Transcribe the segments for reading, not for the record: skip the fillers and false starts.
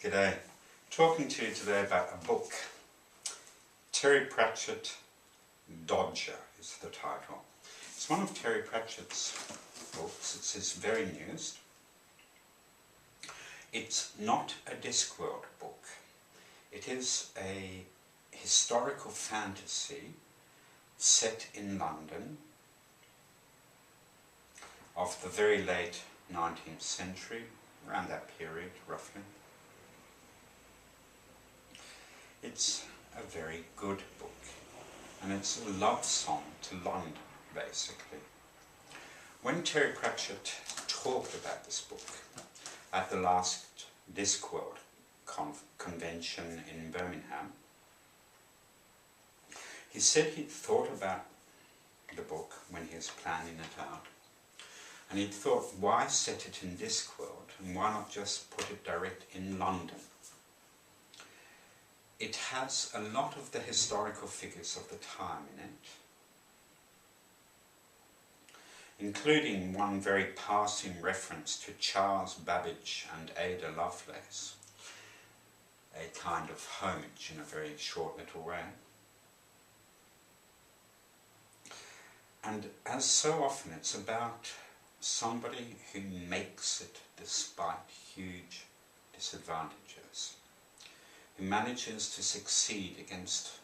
G'day. Talking to you today about a book. Terry Pratchett, Dodger is the title. It's one of Terry Pratchett's books. It's his very newest. It's not a Discworld book. It is a historical fantasy set in London of the very late 19th century, around that period roughly. It's a very good book, and it's a love song to London, basically. When Terry Pratchett talked about this book at the last Discworld convention in Birmingham, he said he'd thought about the book when he was planning it out, and he'd thought, why set it in Discworld, and why not just put it direct in London? It has a lot of the historical figures of the time in it, including one very passing reference to Charles Babbage and Ada Lovelace, a kind of homage in a very short little way. And as so often, it's about somebody who makes it despite huge disadvantages, who manages to succeed against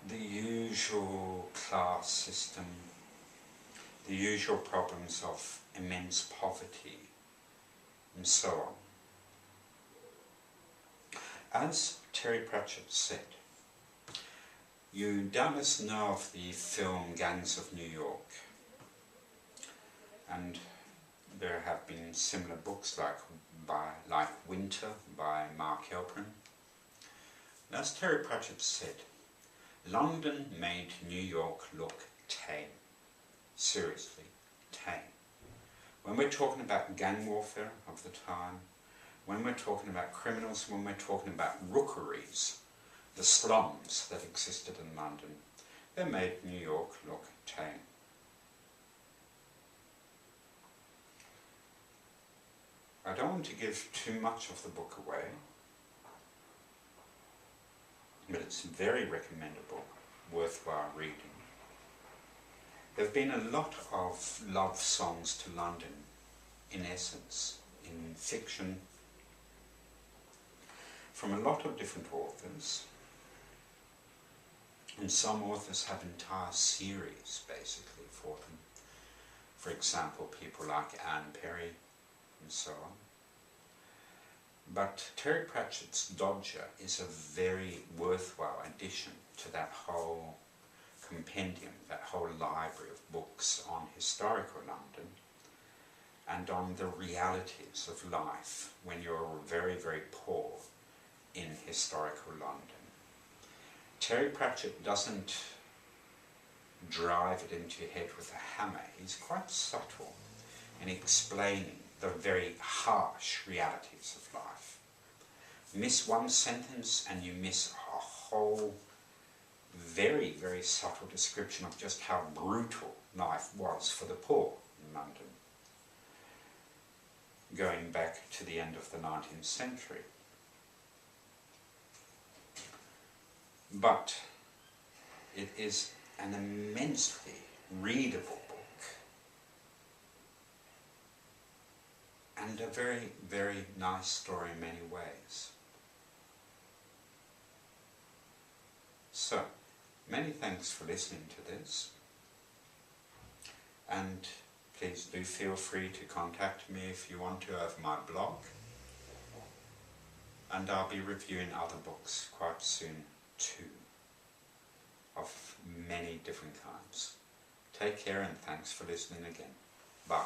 the usual class system, the usual problems of immense poverty, and so on. As Terry Pratchett said, you doubtless know of the film Gangs of New York, and there have been similar books like Winter by Mark Helprin. As Terry Pratchett said, London made New York look tame. Seriously, tame. When we're talking about gang warfare of the time, when we're talking about criminals, when we're talking about rookeries, the slums that existed in London, they made New York look tame. I don't want to give too much of the book away, but it's very recommendable, worthwhile reading. There have been a lot of love songs to London, in essence, in fiction, from a lot of different authors, and some authors have entire series, basically, for them. For example, people like Anne Perry, and so on. But Terry Pratchett's Dodger is a very worthwhile addition to that whole compendium, that whole library of books on historical London and on the realities of life when you're very, very poor in historical London. Terry Pratchett doesn't drive it into your head with a hammer. He's quite subtle in explaining the very harsh realities of life. Miss one sentence and you miss a whole very, very subtle description of just how brutal life was for the poor in London, going back to the end of the 19th century. But it is an immensely readable book, and a very, very nice story in many ways. So, many thanks for listening to this, and please do feel free to contact me if you want to over my blog, and I'll be reviewing other books quite soon too, of many different kinds. Take care and thanks for listening again. Bye.